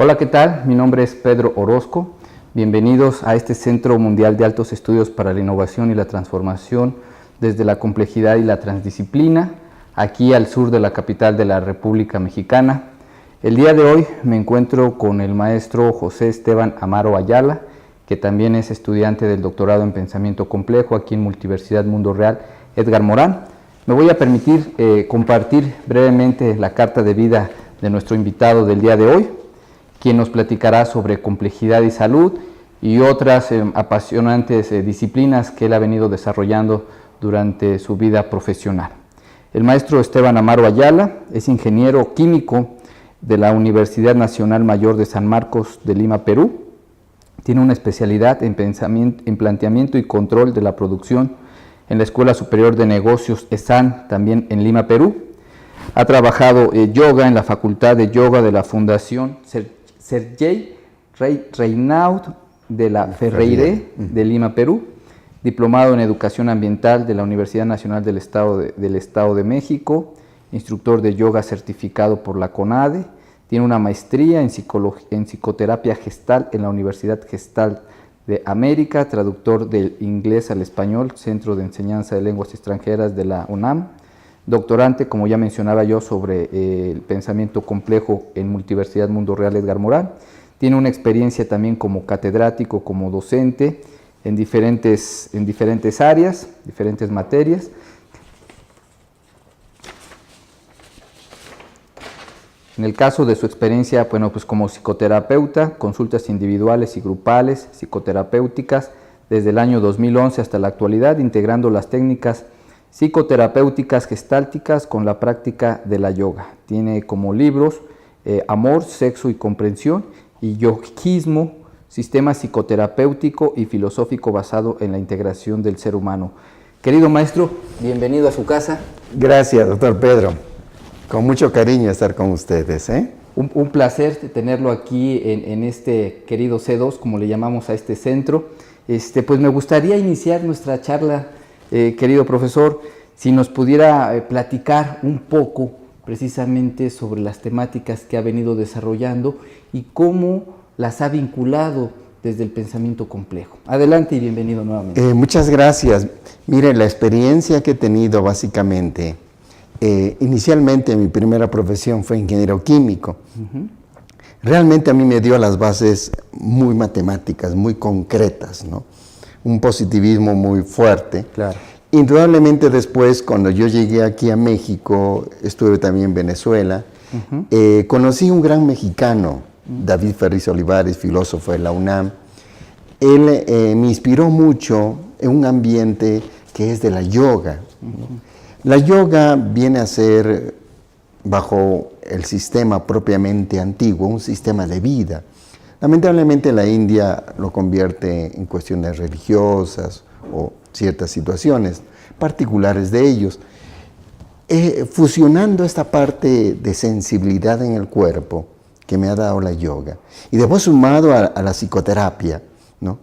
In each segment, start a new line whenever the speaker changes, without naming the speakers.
Hola, ¿qué tal? Mi nombre es Pedro Orozco. Bienvenidos a este Centro Mundial de Altos Estudios para la Innovación y la Transformación desde la complejidad y la transdisciplina, aquí al sur de la capital de la República Mexicana. El día de hoy me encuentro con el maestro José Esteban Amaro Ayala, que también es estudiante del doctorado en Pensamiento Complejo aquí en Multiversidad Mundo Real, Edgar Morán. Me voy a permitir compartir brevemente la carta de vida de nuestro invitado del día de hoy, quien nos platicará sobre complejidad y salud y otras apasionantes disciplinas que él ha venido desarrollando durante su vida profesional. El maestro Esteban Amaro Ayala es ingeniero químico de la Universidad Nacional Mayor de San Marcos de Lima, Perú. Tiene una especialidad en planteamiento y control de la producción en la Escuela Superior de Negocios ESAN, también en Lima, Perú. Ha trabajado yoga en la Facultad de Yoga de la Fundación Sergei Reynaud de la Ferreire de Lima, Perú, diplomado en Educación Ambiental de la Universidad Nacional del Estado de México, instructor de yoga certificado por la CONADE, tiene una maestría en psicoterapia gestal en la Universidad Gestal de América, traductor del inglés al español, Centro de Enseñanza de Lenguas Extranjeras de la UNAM, doctorante, como ya mencionaba yo, sobre el pensamiento complejo en Multiversidad Mundo Real, Edgar Morán. Tiene una experiencia también como catedrático, como docente en diferentes áreas, diferentes materias. En el caso de su experiencia, bueno, pues como psicoterapeuta, consultas individuales y grupales, psicoterapéuticas, desde el año 2011 hasta la actualidad, integrando las técnicas psicoterapéuticas gestálticas con la práctica de la yoga. Tiene como libros Amor, Sexo y Comprensión y Yogismo, sistema psicoterapéutico y filosófico basado en la integración del ser humano. Querido maestro, bienvenido a su casa.
Gracias, doctor Pedro. Con mucho cariño estar con ustedes.
Un placer tenerlo aquí en este querido C2, como le llamamos a este centro. Pues me gustaría iniciar nuestra charla, querido profesor, si nos pudiera platicar un poco precisamente sobre las temáticas que ha venido desarrollando y cómo las ha vinculado desde el pensamiento complejo. Adelante y bienvenido nuevamente.
Muchas gracias. Mire, la experiencia que he tenido básicamente, inicialmente mi primera profesión fue ingeniero químico. Realmente a mí me dio las bases muy matemáticas, muy concretas, ¿no? Un positivismo muy fuerte.
Claro.
Indudablemente después, cuando yo llegué aquí a México, estuve también en Venezuela, conocí un gran mexicano, David Ferriz Olivares, filósofo de la UNAM. Él me inspiró mucho en un ambiente que es de la yoga, ¿no? La yoga viene a ser, bajo el sistema propiamente antiguo, un sistema de vida. Lamentablemente la India lo convierte en cuestiones religiosas o ciertas situaciones particulares de ellos. Fusionando esta parte de sensibilidad en el cuerpo que me ha dado la yoga y después sumado a la psicoterapia, ¿no?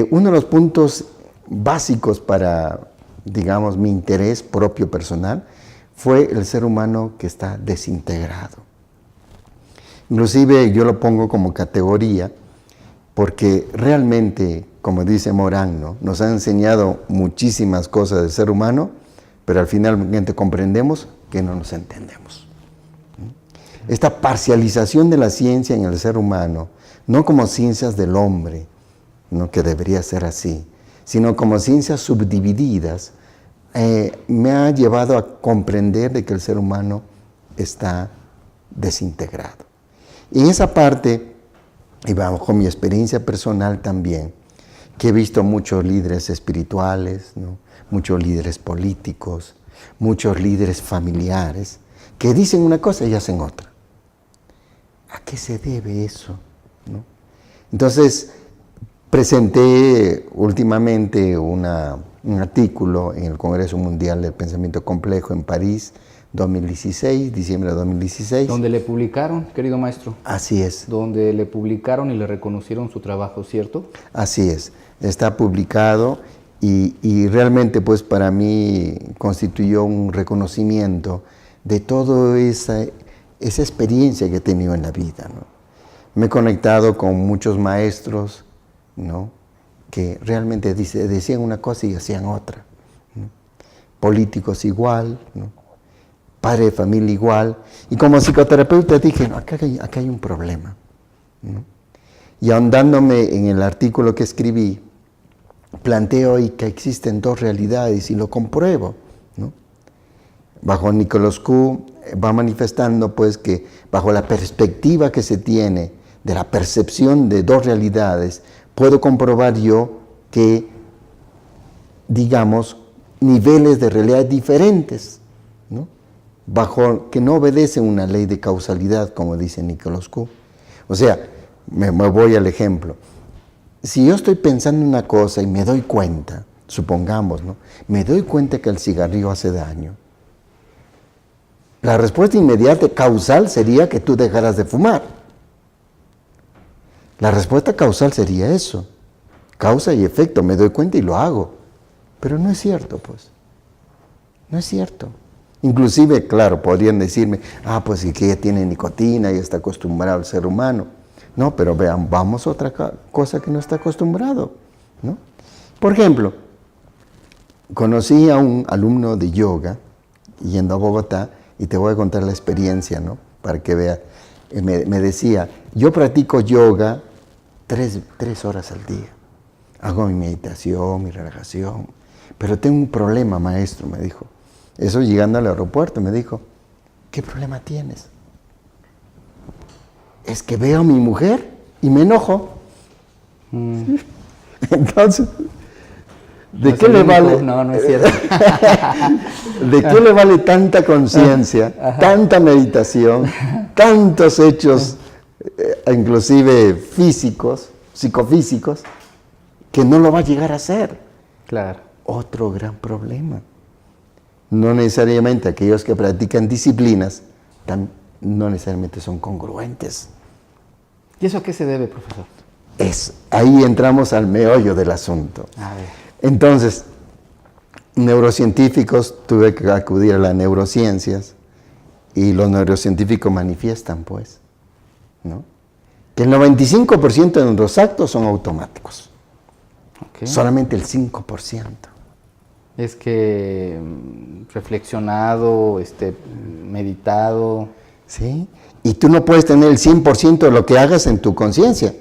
Uno de los puntos básicos para, digamos, mi interés propio personal fue el ser humano que está desintegrado. Inclusive yo lo pongo como categoría porque realmente, como dice Morán, ¿no?, nos ha enseñado muchísimas cosas del ser humano, pero al finalmente comprendemos que no nos entendemos. Esta parcialización de la ciencia en el ser humano, no como ciencias del hombre, ¿no?, que debería ser así, sino como ciencias subdivididas, me ha llevado a comprender de que el ser humano está desintegrado. Y en esa parte, y bajo mi experiencia personal también, que he visto muchos líderes espirituales, ¿no?, muchos líderes políticos, muchos líderes familiares, que dicen una cosa y hacen otra. ¿A qué se debe eso?, ¿no? Entonces, presenté últimamente un artículo en el Congreso Mundial del Pensamiento Complejo en París, 2016, diciembre de 2016.
Donde le publicaron, querido maestro.
Así es.
Donde le publicaron y le reconocieron su trabajo, ¿cierto?
Así es. Está publicado y realmente pues para mí constituyó un reconocimiento de toda esa experiencia que he tenido en la vida, ¿no? Me he conectado con muchos maestros, ¿no? Que realmente decían una cosa y hacían otra, ¿no? Políticos igual, ¿no? Padre de familia igual. Y como psicoterapeuta dije, no, acá hay un problema, ¿no? Y ahondándome en el artículo que escribí, planteo hoy que existen dos realidades y lo compruebo, ¿no? Bajo Nicholas Q va manifestando pues que bajo la perspectiva que se tiene de la percepción de dos realidades, puedo comprobar yo que, digamos, niveles de realidad diferentes, ¿no? Bajo que no obedecen una ley de causalidad, como dice Nicholas Q. O sea, me voy al ejemplo. Si yo estoy pensando en una cosa y me doy cuenta, supongamos, ¿no? Me doy cuenta que el cigarrillo hace daño. La respuesta inmediata causal sería que tú dejaras de fumar. La respuesta causal sería eso. Causa y efecto, me doy cuenta y lo hago. Pero no es cierto, pues. No es cierto. Inclusive, claro, podrían decirme, pues sí que ya tiene nicotina y está acostumbrado el ser humano. No, pero vean, vamos a otra cosa que no está acostumbrado, ¿no? Por ejemplo, conocí a un alumno de yoga yendo a Bogotá, y te voy a contar la experiencia, ¿no? Para que veas. Me decía, yo practico yoga 3 horas al día. Hago mi meditación, mi relajación. Pero tengo un problema, maestro, me dijo. Eso llegando al aeropuerto, me dijo, ¿qué problema tienes? Es que veo a mi mujer y me enojo. Entonces, ¿de qué le vale?
No, no es cierto.
¿De qué le vale tanta conciencia, tanta meditación, tantos hechos, inclusive físicos, psicofísicos, que no lo va a llegar a hacer?
Claro.
Otro gran problema. No necesariamente aquellos que practican disciplinas, no necesariamente son congruentes.
¿Y eso a qué se debe, profesor?
Ahí entramos al meollo del asunto.
A ver.
Entonces, neurocientíficos, tuve que acudir a las neurociencias y los neurocientíficos manifiestan, pues, ¿no? Que el 95% de nuestros actos son automáticos.
Okay.
Solamente el 5%.
Es que reflexionado, meditado.
¿Sí? Y tú no puedes tener el 100% de lo que hagas en tu conciencia.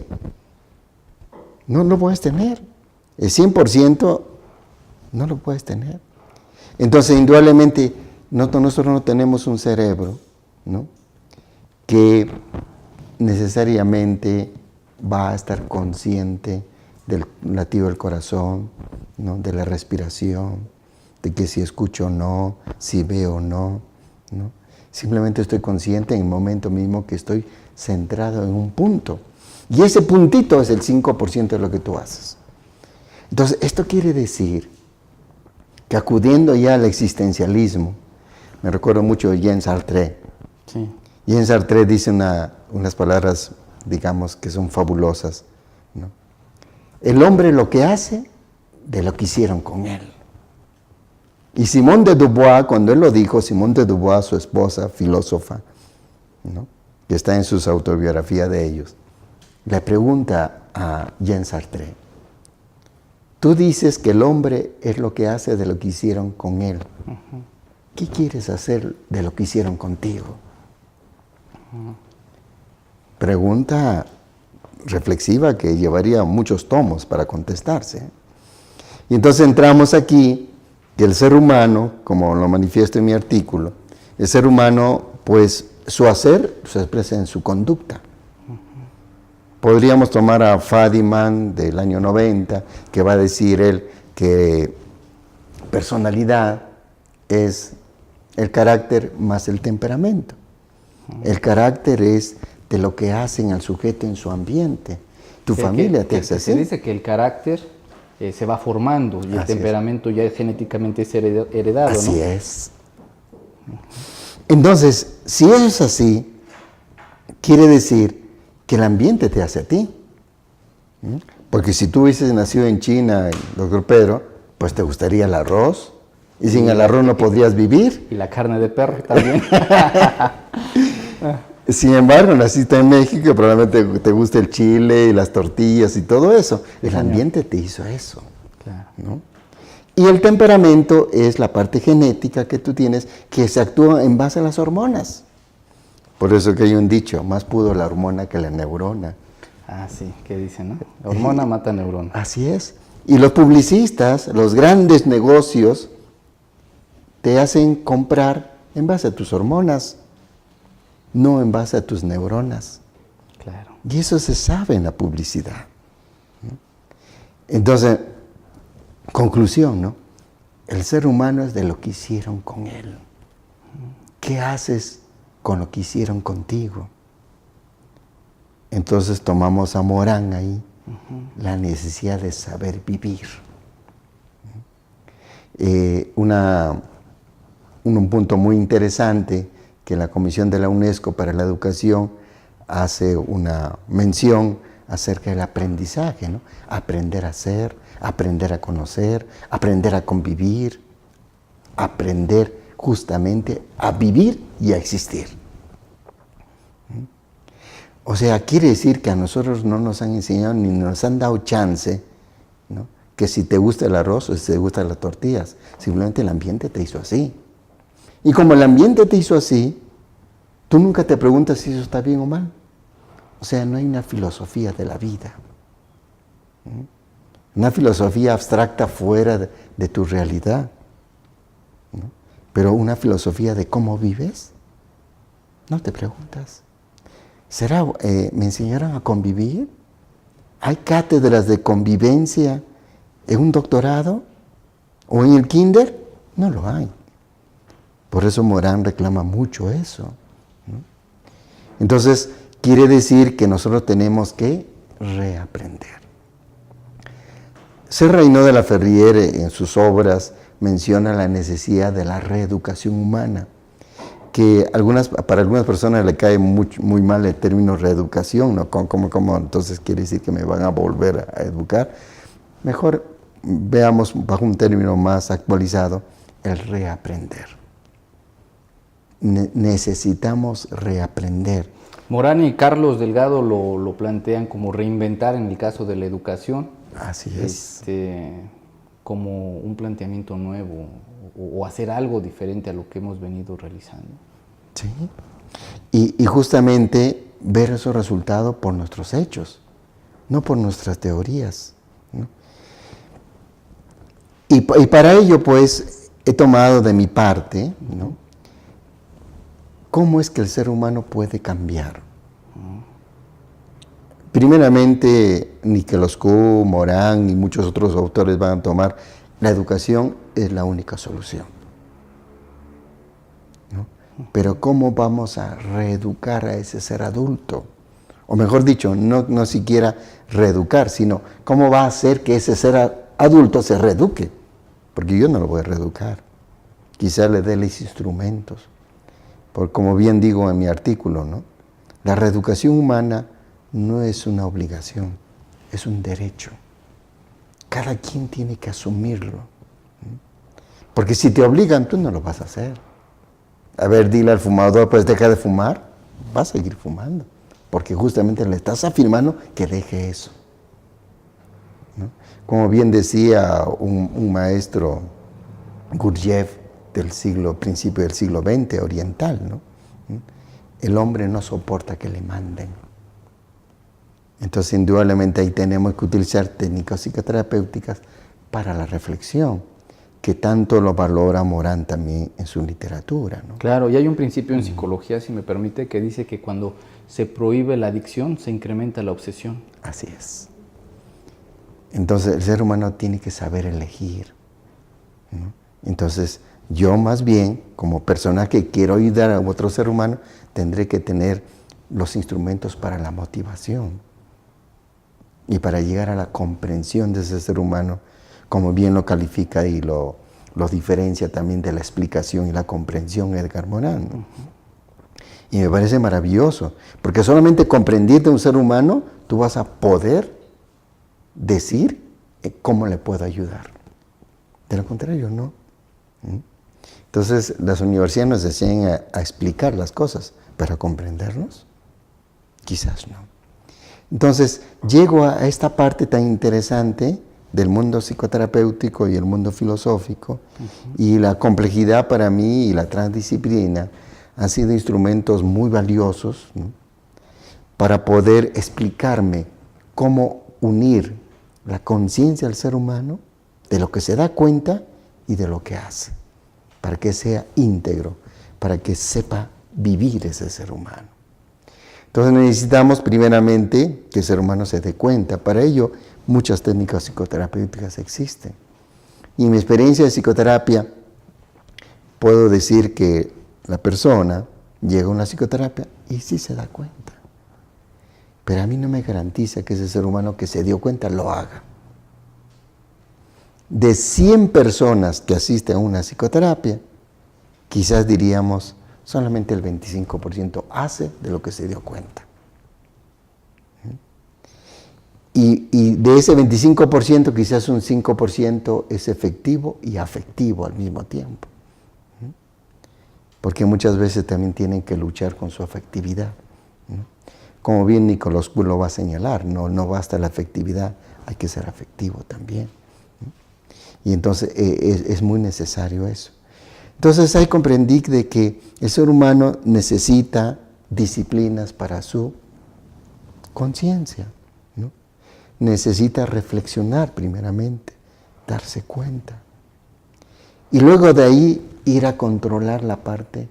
No lo puedes tener. El 100% no lo puedes tener. Entonces, indudablemente, nosotros no tenemos un cerebro, ¿no? Que necesariamente va a estar consciente del latido del corazón, ¿no? De la respiración, de que si escucho o no, si veo o no, ¿no? Simplemente estoy consciente en el momento mismo que estoy centrado en un punto. Y ese puntito es el 5% de lo que tú haces. Entonces, esto quiere decir que acudiendo ya al existencialismo, me recuerdo mucho de Jean Sartre.
Sí.
Jean Sartre dice unas palabras, digamos, que son fabulosas, ¿no? El hombre lo que hace de lo que hicieron con él. Y Simone de Beauvoir, cuando él lo dijo, Simone de Beauvoir, su esposa, filósofa, ¿no? Que está en sus autobiografías de ellos, le pregunta a Jean Sartre, tú dices que el hombre es lo que hace de lo que hicieron con él. Uh-huh. ¿Qué quieres hacer de lo que hicieron contigo? Uh-huh. Pregunta reflexiva que llevaría muchos tomos para contestarse. Y entonces entramos aquí, que el ser humano, como lo manifiesto en mi artículo, el ser humano, pues su hacer se expresa en su conducta. Podríamos tomar a Fadiman del año 90, que va a decir él que personalidad es el carácter más el temperamento. El carácter es de lo que hacen al sujeto en su ambiente. Tu familia te hace así.
Se dice que el carácter se va formando y el temperamento ya genéticamente es heredado, ¿no?
Así es. Entonces, si eso es así, quiere decir que el ambiente te hace a ti. Porque si tú hubieses nacido en China, doctor Pedro, pues te gustaría el arroz, y sin el arroz no podrías vivir.
Y la carne de perro también.
Sin embargo, naciste en México y probablemente te guste el chile y las tortillas y todo eso. El ambiente te hizo eso.
Claro.
¿No? Y el temperamento es la parte genética que tú tienes que se actúa en base a las hormonas. Por eso que hay un dicho, más pudo la hormona que la neurona.
Ah, sí, ¿qué dicen, no? La hormona mata neurona.
Así es. Y los publicistas, los grandes negocios, te hacen comprar en base a tus hormonas, no en base a tus neuronas.
Claro.
Y eso se sabe en la publicidad. Entonces, conclusión, ¿no? El ser humano es de lo que hicieron con él. ¿Qué haces con lo que hicieron contigo? Entonces tomamos a Morán ahí, la necesidad de saber vivir. Un punto muy interesante que la Comisión de la UNESCO para la Educación hace una mención acerca del aprendizaje, ¿no? Aprender a ser, aprender a conocer, aprender a convivir, aprender justamente a vivir y a existir. O sea, quiere decir que a nosotros no nos han enseñado ni nos han dado chance, ¿no? Que si te gusta el arroz o si te gustan las tortillas, simplemente el ambiente te hizo así. Y como el ambiente te hizo así, tú nunca te preguntas si eso está bien o mal. O sea, no hay una filosofía de la vida. Una filosofía abstracta fuera de tu realidad. ¿No? Pero una filosofía de cómo vives, no te preguntas. ¿Será, me enseñaron a convivir? ¿Hay cátedras de convivencia en un doctorado? ¿O en el kinder? No lo hay. Por eso Morán reclama mucho eso, ¿no? Entonces, quiere decir que nosotros tenemos que reaprender. Serrano de la Ferrière en sus obras menciona la necesidad de la reeducación humana, que para algunas personas le cae muy mal el término reeducación, ¿no? ¿Cómo entonces quiere decir que me van a volver a educar? Mejor veamos bajo un término más actualizado, el reaprender. Necesitamos reaprender.
Morán y Carlos Delgado lo plantean como reinventar en el caso de la educación.
Así es.
Como un planteamiento nuevo o hacer algo diferente a lo que hemos venido realizando.
Sí. Y justamente ver esos resultados por nuestros hechos, no por nuestras teorías, ¿no? Y para ello, pues, he tomado de mi parte, ¿no? ¿Cómo es que el ser humano puede cambiar? Primeramente, Nicolás-Q, Morán y muchos otros autores van a tomar, la educación es la única solución, ¿no? Pero ¿cómo vamos a reeducar a ese ser adulto? O mejor dicho, no siquiera reeducar, sino ¿cómo va a hacer que ese ser adulto se reeduque? Porque yo no lo voy a reeducar. Quizá le dé los instrumentos. Porque como bien digo en mi artículo, ¿no? La reeducación humana no es una obligación, es un derecho. Cada quien tiene que asumirlo. Porque si te obligan, tú no lo vas a hacer. A ver, dile al fumador, pues deja de fumar, va a seguir fumando. Porque justamente le estás afirmando que deje eso, ¿no? Como bien decía un maestro, Gurdjieff, principio del siglo XX, oriental, ¿no? El hombre no soporta que le manden. Entonces, indudablemente ahí tenemos que utilizar técnicas psicoterapéuticas para la reflexión, que tanto lo valora Morán también en su literatura, ¿no?
Claro, y hay un principio en psicología, si me permite, que dice que cuando se prohíbe la adicción, se incrementa la obsesión.
Así es. Entonces, el ser humano tiene que saber elegir, ¿no? Entonces, yo más bien, como persona que quiero ayudar a otro ser humano, tendré que tener los instrumentos para la motivación y para llegar a la comprensión de ese ser humano, como bien lo califica y lo diferencia también de la explicación y la comprensión Edgar Morán, ¿no? Y me parece maravilloso, porque solamente comprendiendo a un ser humano, tú vas a poder decir cómo le puedo ayudar. De lo contrario, no. Entonces, las universidades nos enseñan a explicar las cosas, para comprendernos? Quizás no. Entonces, llego a esta parte tan interesante del mundo psicoterapéutico y el mundo filosófico, y la complejidad para mí y la transdisciplina han sido instrumentos muy valiosos, ¿no?, para poder explicarme cómo unir la conciencia del ser humano, de lo que se da cuenta y de lo que hace, para que sea íntegro, para que sepa vivir ese ser humano. Entonces necesitamos primeramente que el ser humano se dé cuenta. Para ello, muchas técnicas psicoterapéuticas existen. Y en mi experiencia de psicoterapia, puedo decir que la persona llega a una psicoterapia y sí se da cuenta. Pero a mí no me garantiza que ese ser humano que se dio cuenta lo haga. De 100 personas que asisten a una psicoterapia, quizás diríamos, solamente el 25% hace de lo que se dio cuenta. Y de ese 25%, quizás un 5% es efectivo y afectivo al mismo tiempo. Porque muchas veces también tienen que luchar con su afectividad. Como bien Nicolás Kuhl lo va a señalar, no basta la afectividad, hay que ser afectivo también. Y entonces es muy necesario eso. Entonces ahí comprendí de que el ser humano necesita disciplinas para su conciencia, ¿no? Necesita reflexionar primeramente, darse cuenta. Y luego de ahí ir a controlar la parte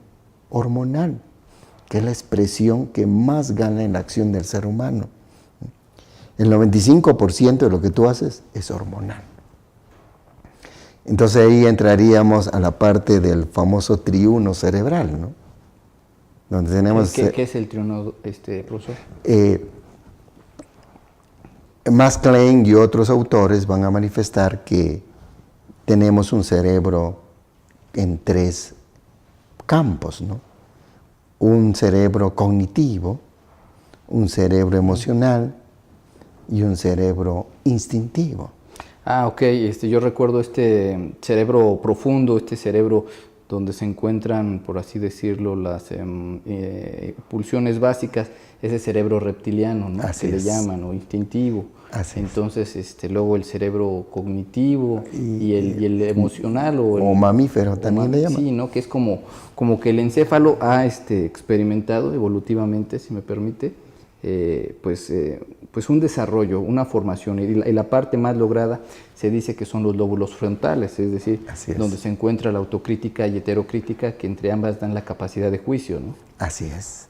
hormonal, que es la expresión que más gana en la acción del ser humano. El 95% de lo que tú haces es hormonal. Entonces ahí entraríamos a la parte del famoso triuno cerebral, ¿no? Donde tenemos...
¿Qué es el triuno, profesor?
Max Klein y otros autores van a manifestar que tenemos un cerebro en 3 campos, ¿no? Un cerebro cognitivo, un cerebro emocional y un cerebro instintivo.
Ah, ok. Yo recuerdo este cerebro profundo, este cerebro donde se encuentran, por así decirlo, las pulsiones básicas, ese cerebro reptiliano, ¿no?
Así
que
es.
le llaman, o instintivo.
Así
Entonces, luego el cerebro cognitivo y el emocional.
O mamífero también le llaman.
Sí, ¿no? Que es como que el encéfalo ha experimentado evolutivamente, si me permite, pues un desarrollo, una formación, y la parte más lograda se dice que son los lóbulos frontales, es decir, donde se encuentra la autocrítica y heterocrítica, que entre ambas dan la capacidad de juicio, ¿no?
Así es.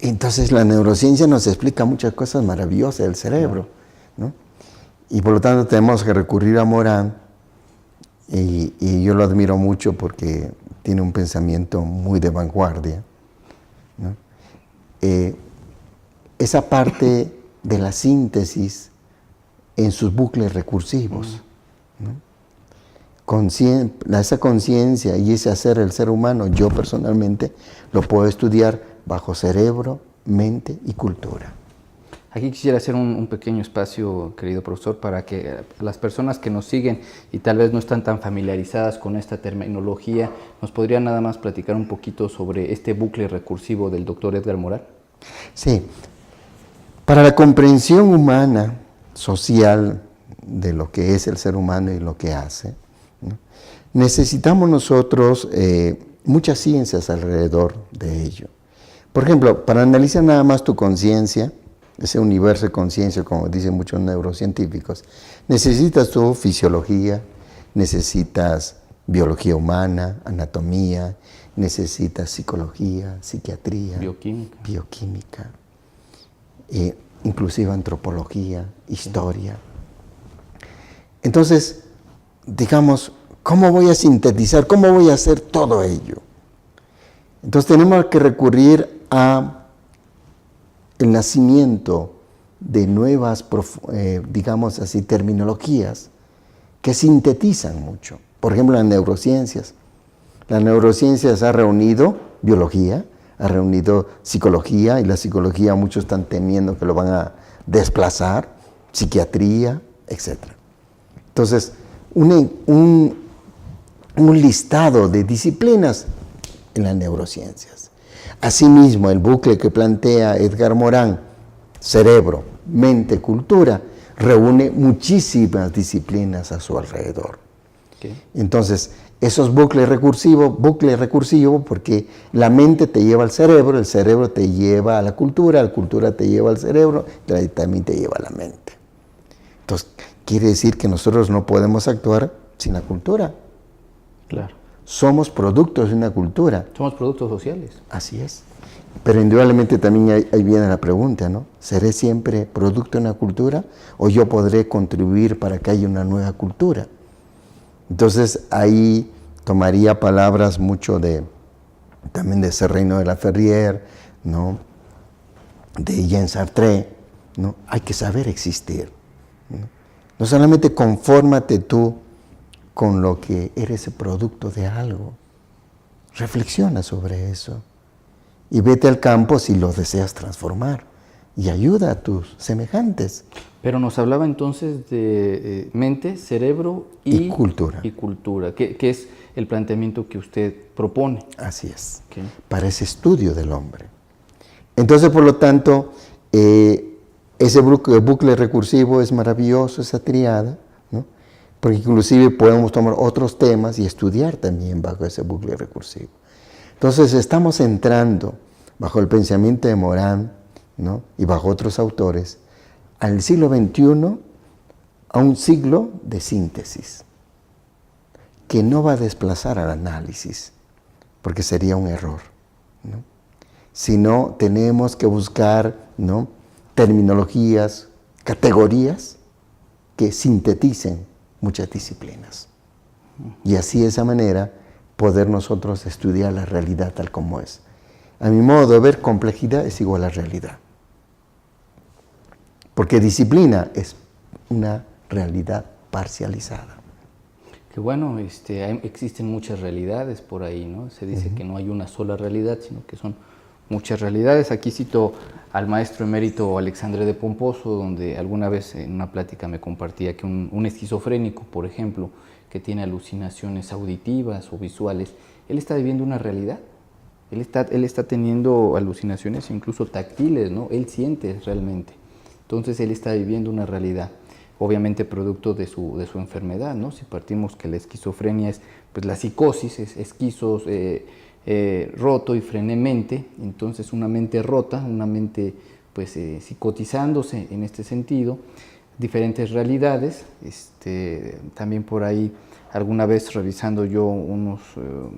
Entonces la neurociencia nos explica muchas cosas maravillosas del cerebro, ¿no? Y por lo tanto tenemos que recurrir a Morán, y yo lo admiro mucho porque tiene un pensamiento muy de vanguardia, ¿no? Esa parte de la síntesis en sus bucles recursivos, ¿no? Esa conciencia y ese hacer del ser humano, yo personalmente lo puedo estudiar bajo cerebro, mente y cultura.
Aquí quisiera hacer un pequeño espacio, querido profesor, para que las personas que nos siguen y tal vez no están tan familiarizadas con esta terminología, ¿nos podría nada más platicar un poquito sobre este bucle recursivo del doctor Edgar Morin?
Sí. Para la comprensión humana, social, de lo que es el ser humano y lo que hace, ¿no?, necesitamos nosotros muchas ciencias alrededor de ello. Por ejemplo, para analizar nada más tu conciencia, ese universo de conciencia, como dicen muchos neurocientíficos, necesitas tu fisiología, necesitas biología humana, anatomía, necesitas psicología, psiquiatría, bioquímica, inclusive antropología, historia. Entonces, digamos, ¿cómo voy a sintetizar? ¿Cómo voy a hacer todo ello? Entonces tenemos que recurrir a el nacimiento de nuevas, digamos así, terminologías que sintetizan mucho. Por ejemplo, las neurociencias. Las neurociencias ha reunido biología, ha reunido psicología, y la psicología muchos están temiendo que lo van a desplazar, psiquiatría, etc. Entonces, un listado de disciplinas en las neurociencias. Asimismo, el bucle que plantea Edgar Morán, cerebro, mente, cultura, reúne muchísimas disciplinas a su alrededor.
Okay.
Entonces, esos bucle recursivo porque la mente te lleva al cerebro, el cerebro te lleva a la cultura te lleva al cerebro, y también te lleva a la mente. Entonces, quiere decir que nosotros no podemos actuar sin la cultura.
Claro.
Somos productos de una cultura.
Somos productos sociales.
Así es. Pero indudablemente también ahí viene la pregunta, ¿no? ¿Seré siempre producto de una cultura o yo podré contribuir para que haya una nueva cultura? Entonces ahí tomaría palabras mucho también de ese Reino de la Ferrier, ¿no? De Jean Sartre, ¿no? Hay que saber existir, ¿no? No solamente confórmate tú con lo que eres el producto de algo, reflexiona sobre eso y vete al campo si lo deseas transformar y ayuda a tus semejantes.
Pero nos hablaba entonces de mente, cerebro y
cultura.
Y cultura, que es el planteamiento que usted propone.
Así es,
Okay.
Para ese estudio del hombre. Entonces, por lo tanto, ese bucle recursivo es maravilloso, esa triada, ¿no? Porque inclusive podemos tomar otros temas y estudiar también bajo ese bucle recursivo. Entonces, estamos entrando bajo el pensamiento de Morán, ¿no? Y bajo otros autores, al siglo XXI, a un siglo de síntesis, que no va a desplazar al análisis, porque sería un error, ¿no? Sino tenemos que buscar, ¿no? Terminologías, categorías que sinteticen muchas disciplinas. Y así de esa manera poder nosotros estudiar la realidad tal como es. A mi modo de ver, complejidad es igual a realidad. Porque disciplina es una realidad parcializada.
Que bueno, existen muchas realidades por ahí, ¿no? Se dice que no hay una sola realidad, sino que son muchas realidades. Aquí cito al maestro emérito Alexandre de Pomposo, donde alguna vez en una plática me compartía que un esquizofrénico, por ejemplo, que tiene alucinaciones auditivas o visuales, él está viviendo una realidad. Él está teniendo alucinaciones incluso táctiles, ¿no? Él siente realmente. Entonces él está viviendo una realidad, obviamente producto de su enfermedad, ¿no? Si partimos que la esquizofrenia es pues la psicosis, es esquizos, roto y frenemente, entonces una mente rota, una mente pues psicotizándose en este sentido, diferentes realidades. También por ahí alguna vez revisando yo unos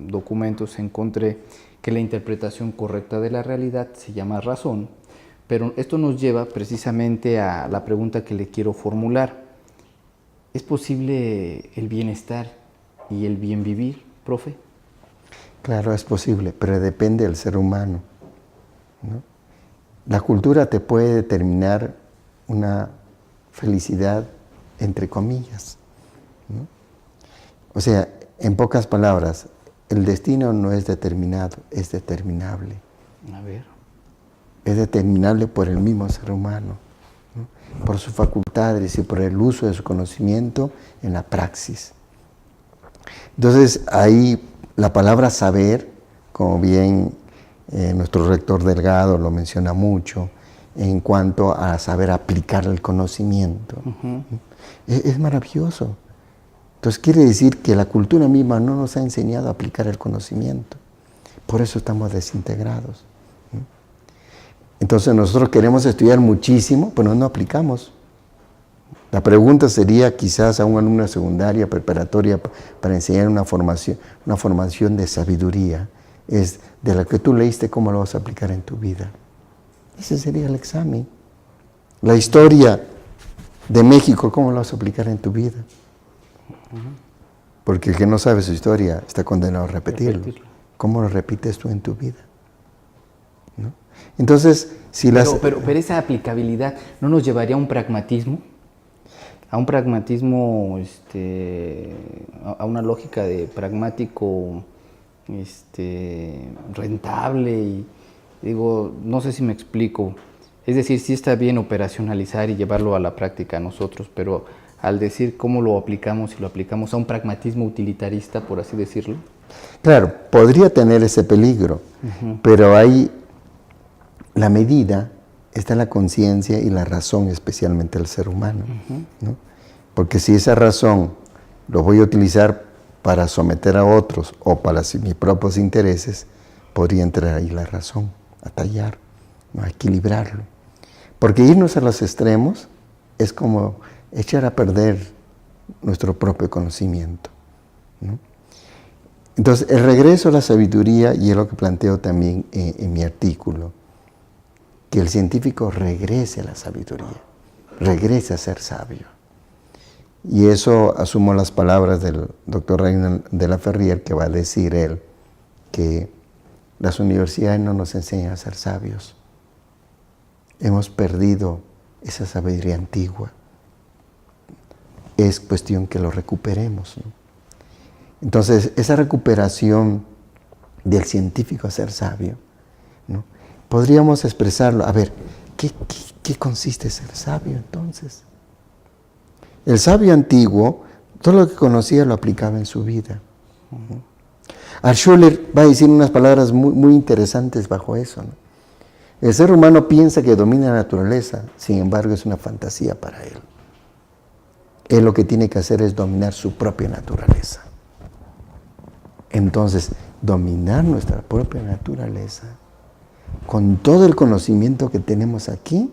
documentos encontré que la interpretación correcta de la realidad se llama razón, pero esto nos lleva precisamente a la pregunta que le quiero formular. ¿Es posible el bienestar y el bien vivir, profe?
Claro, es posible, pero depende del ser humano, ¿no? La cultura te puede determinar una felicidad, entre comillas, ¿no? O sea, en pocas palabras, el destino no es determinado, es determinable.
A ver.
Es determinable por el mismo ser humano, ¿no? Por sus facultades y por el uso de su conocimiento en la praxis. Entonces, ahí la palabra saber, como bien nuestro rector Delgado lo menciona mucho, en cuanto a saber aplicar el conocimiento, es maravilloso. Entonces, quiere decir que la cultura misma no nos ha enseñado a aplicar el conocimiento. Por eso estamos desintegrados. Entonces nosotros queremos estudiar muchísimo, pero no aplicamos. La pregunta sería quizás a un alumno de secundaria, preparatoria, para enseñar una formación de sabiduría, es de la que tú leíste, ¿cómo lo vas a aplicar en tu vida? Ese sería el examen. La historia de México, ¿cómo lo vas a aplicar en tu vida? Porque el que no sabe su historia está condenado a repetirlo. ¿Cómo lo repites tú en tu vida? ¿No? Entonces, si
pero esa aplicabilidad ¿no nos llevaría a un pragmatismo? A un pragmatismo, a una lógica de pragmático rentable y digo, no sé si me explico. Es decir, sí está bien operacionalizar y llevarlo a la práctica a nosotros, pero al decir cómo lo aplicamos y lo aplicamos a un pragmatismo utilitarista, por así decirlo.
Claro, podría tener ese peligro, pero ahí la medida está en la conciencia y la razón, especialmente del ser humano, ¿no? Porque si esa razón lo voy a utilizar para someter a otros o para mis propios intereses, podría entrar ahí la razón, a tallar, ¿no? A equilibrarlo. Porque irnos a los extremos es como echar a perder nuestro propio conocimiento, ¿no? Entonces, el regreso a la sabiduría, y es lo que planteo también en mi artículo, que el científico regrese a la sabiduría, regrese a ser sabio. Y eso asumo las palabras del doctor Reynald de la Ferrier, que va a decir él que las universidades no nos enseñan a ser sabios. Hemos perdido esa sabiduría antigua. Es cuestión que lo recuperemos, ¿no? Entonces, esa recuperación del científico a ser sabio, ¿no? Podríamos expresarlo. A ver, ¿qué consiste ser sabio entonces? El sabio antiguo, todo lo que conocía lo aplicaba en su vida. Altschuler va a decir unas palabras muy interesantes bajo eso, ¿no? El ser humano piensa que domina la naturaleza, sin embargo es una fantasía para él. Él lo que tiene que hacer es dominar su propia naturaleza. Entonces, dominar nuestra propia naturaleza con todo el conocimiento que tenemos aquí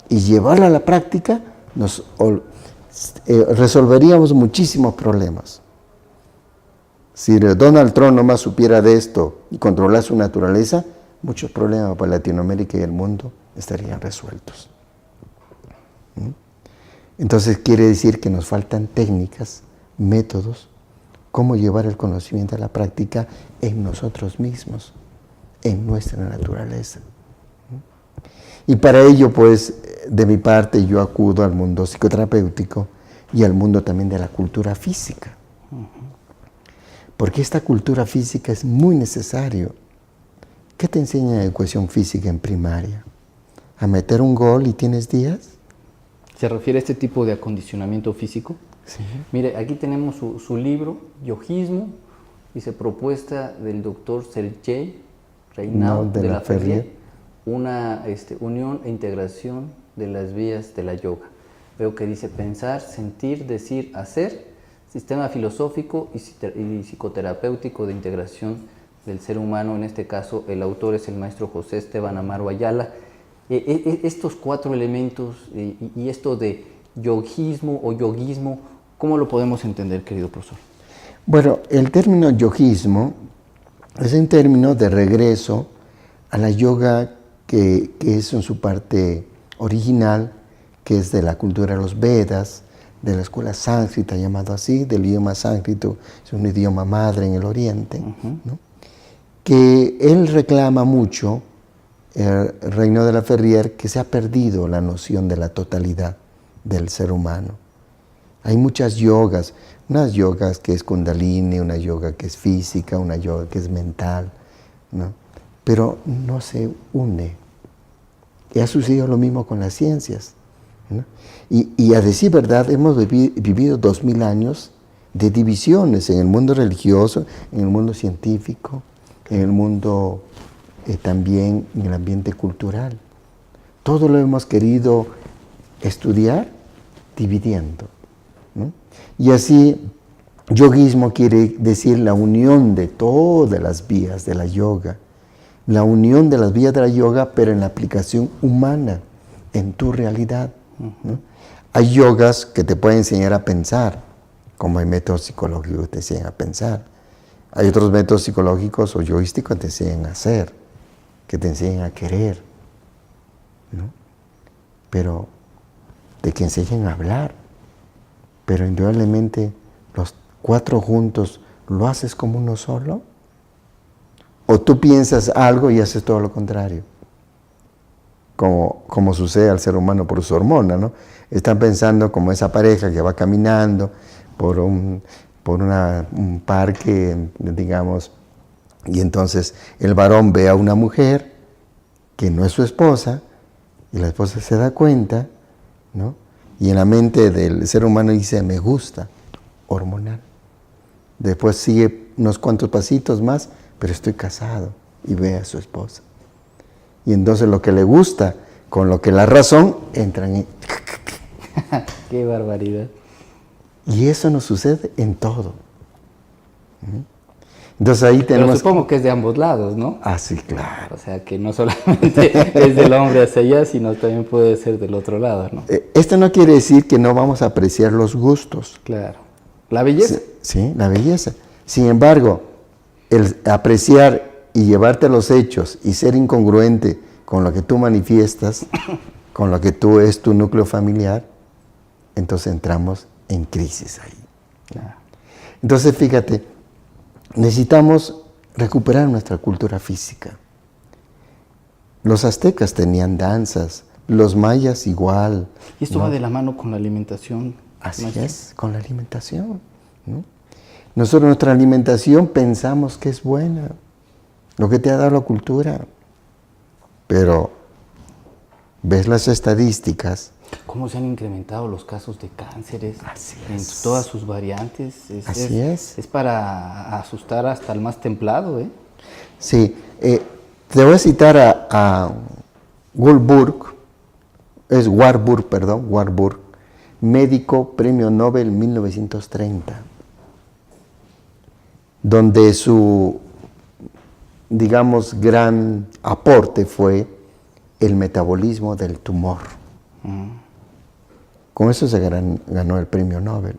y llevarla a la práctica, resolveríamos muchísimos problemas. Si Donald Trump nomás supiera de esto y controlar su naturaleza, muchos problemas para Latinoamérica y el mundo estarían resueltos. Entonces quiere decir que nos faltan técnicas, métodos, cómo llevar el conocimiento a la práctica en nosotros mismos, en nuestra naturaleza. Y para ello, pues, de mi parte, yo acudo al mundo psicoterapéutico y al mundo también de la cultura física. Porque esta cultura física es muy necesario. ¿Qué te enseña educación física en primaria? ¿A meter un gol y tienes días?
¿Se refiere a este tipo de acondicionamiento físico?
Sí.
Mire, aquí tenemos su libro, Yogismo, dice propuesta del doctor Sergei Reynald de la Ferrier, una unión e integración de las vías de la yoga. Veo que dice pensar, sentir, decir, hacer, sistema filosófico y psicoterapéutico de integración del ser humano. En este caso, el autor es el maestro José Esteban Amaro Ayala. Estos 4 elementos y esto de yogismo o yoguismo, ¿cómo lo podemos entender, querido profesor?
Bueno, el término yogismo es un término de regreso a la yoga que es en su parte original, que es de la cultura de los Vedas, de la escuela sánscrita, llamado así, del idioma sánscrito, es un idioma madre en el Oriente, ¿no? Que él reclama mucho, el Reino de la Ferrier, que se ha perdido la noción de la totalidad del ser humano. Hay muchas yogas, unas yogas que es Kundalini, una yoga que es física, una yoga que es mental, ¿no? Pero no se une. Y ha sucedido lo mismo con las ciencias, ¿no? Y a decir verdad, hemos vivido 2000 años de divisiones en el mundo religioso, en el mundo científico, en el mundo también en el ambiente cultural. Todo lo hemos querido estudiar dividiendo, ¿no? Y así, yoguismo quiere decir la unión de todas las vías de la yoga, la unión de las vías de la yoga, pero en la aplicación humana, en tu realidad, ¿no? Hay yogas que te pueden enseñar a pensar, como hay métodos psicológicos que te enseñan a pensar. Hay otros métodos psicológicos o yoísticos que te enseñan a hacer, que te enseñan a querer, ¿no? Pero de que enseñan a hablar. Pero indudablemente los 4 juntos, ¿lo haces como uno solo? ¿O tú piensas algo y haces todo lo contrario? Como sucede al ser humano por su hormona, ¿no? Están pensando como esa pareja que va caminando por un parque, digamos, y entonces el varón ve a una mujer que no es su esposa, y la esposa se da cuenta, ¿no? Y en la mente del ser humano dice, me gusta, hormonal. Después sigue unos cuantos pasitos más, pero estoy casado, y ve a su esposa. Y entonces lo que le gusta, con lo que la razón, entran en...
¡Qué barbaridad!
Y eso nos sucede en todo. Entonces ahí tenemos...
Pero supongo que es de ambos lados, ¿no?
Ah, sí, claro.
O sea, que no solamente es del hombre hacia allá, sino también puede ser del otro lado, ¿no?
Esto no quiere decir que no vamos a apreciar los gustos.
Claro. ¿La belleza?
Sí, la belleza. Sin embargo, el apreciar y llevarte a los hechos y ser incongruente con lo que tú manifiestas, con lo que tú es tu núcleo familiar, entonces entramos en crisis ahí.
Claro.
Entonces, fíjate, necesitamos recuperar nuestra cultura física. Los aztecas tenían danzas, los mayas igual.
Y esto va de la mano con la alimentación.
Así
maestro.
es, con la alimentación, ¿no? Nosotros nuestra alimentación pensamos que es buena, lo que te ha dado la cultura, pero ves las estadísticas.
¿Cómo se han incrementado los casos de cánceres
Así
en
es.
todas sus variantes?
Así es.
Es para asustar hasta el más templado, ¿eh?
Sí, te voy a citar a Warburg, médico, premio Nobel 1930, donde su, digamos, gran aporte fue el metabolismo del tumor. Con eso se ganó el premio Nobel.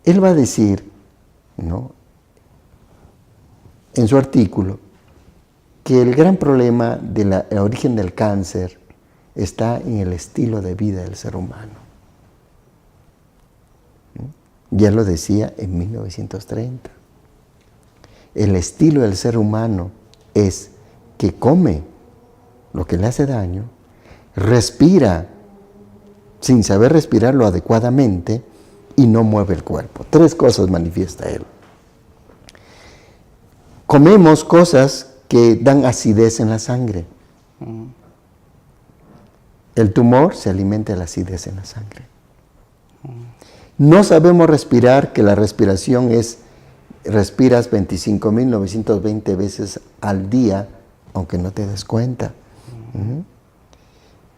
Él va a decir, ¿no?, en su artículo, que el gran problema del origen del cáncer está en el estilo de vida del ser humano. Ya lo decía en 1930. El estilo del ser humano es que come lo que le hace daño, respira sin saber respirarlo adecuadamente y no mueve el cuerpo. 3 cosas manifiesta él. Comemos cosas que dan acidez en la sangre. El tumor se alimenta de la acidez en la sangre. No sabemos respirar, que la respiración es, respiras 25.920 veces al día, aunque no te des cuenta.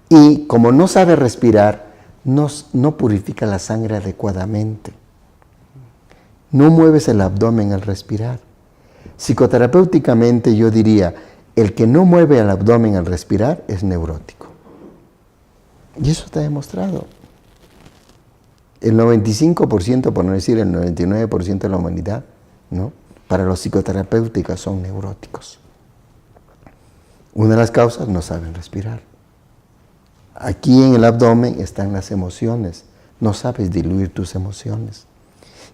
Y como no sabe respirar, no purifica la sangre adecuadamente. No mueves el abdomen al respirar. Psicoterapéuticamente yo diría, el que no mueve el abdomen al respirar es neurótico. Y eso está demostrado. El 95%, por no decir el 99% de la humanidad, ¿no?, para los psicoterapéuticos son neuróticos. Una de las causas, no saben respirar. Aquí en el abdomen están las emociones. No sabes diluir tus emociones.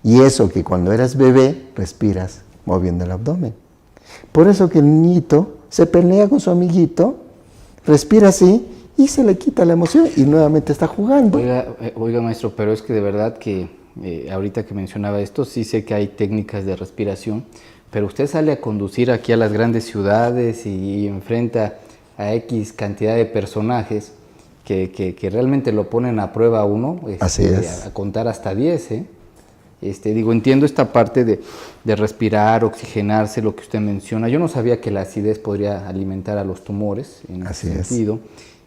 Y eso que cuando eras bebé, respiras moviendo el abdomen. Por eso que el niñito se pelea con su amiguito, respira así y se le quita la emoción y nuevamente está jugando.
Oiga, maestro, pero es que de verdad que ahorita que mencionaba esto, sí sé que hay técnicas de respiración, pero usted sale a conducir aquí a las grandes ciudades y enfrenta a X cantidad de personajes que realmente lo ponen a prueba a uno,
Así es.
a contar hasta 10, ¿eh? Entiendo esta parte de respirar, oxigenarse, lo que usted menciona. Yo no sabía que la acidez podría alimentar a los tumores en ese sentido.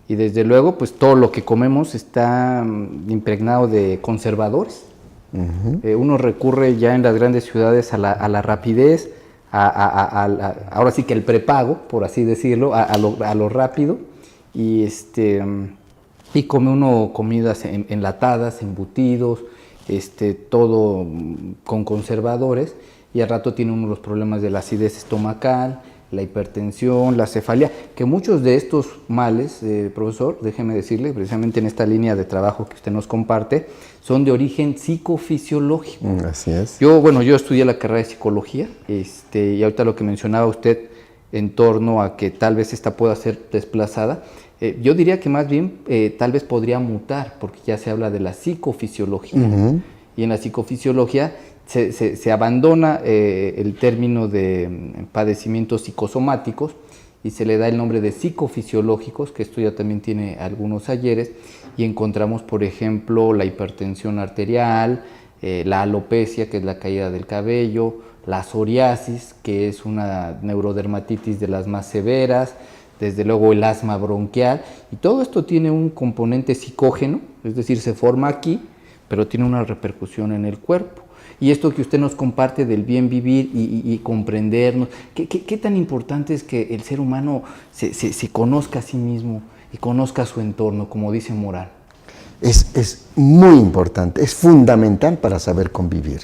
Y desde luego, pues todo lo que comemos está impregnado de conservadores. Uno recurre ya en las grandes ciudades a la rapidez, ahora sí que el prepago, por así decirlo, a lo rápido. Y come uno comidas enlatadas, embutidos, todo con conservadores, y al rato tiene uno los problemas de la acidez estomacal, la hipertensión, la cefalea, que muchos de estos males, profesor, déjeme decirle, precisamente en esta línea de trabajo que usted nos comparte, son de origen psicofisiológico.
Así es.
Yo estudié la carrera de psicología, y ahorita lo que mencionaba usted en torno a que tal vez esta pueda ser desplazada, yo diría que más bien tal vez podría mutar, porque ya se habla de la psicofisiología. Y en la psicofisiología se abandona el término de padecimientos psicosomáticos y se le da el nombre de psicofisiológicos, que esto ya también tiene algunos ayeres, y encontramos, por ejemplo, la hipertensión arterial, la alopecia, que es la caída del cabello, la psoriasis, que es una neurodermatitis de las más severas, desde luego el asma bronquial, y todo esto tiene un componente psicógeno, es decir, se forma aquí, pero tiene una repercusión en el cuerpo. Y esto que usted nos comparte del bien vivir y comprendernos, ¿qué tan importante es que el ser humano se conozca a sí mismo y conozca su entorno, como dice Morán?
Es muy importante, es fundamental para saber convivir.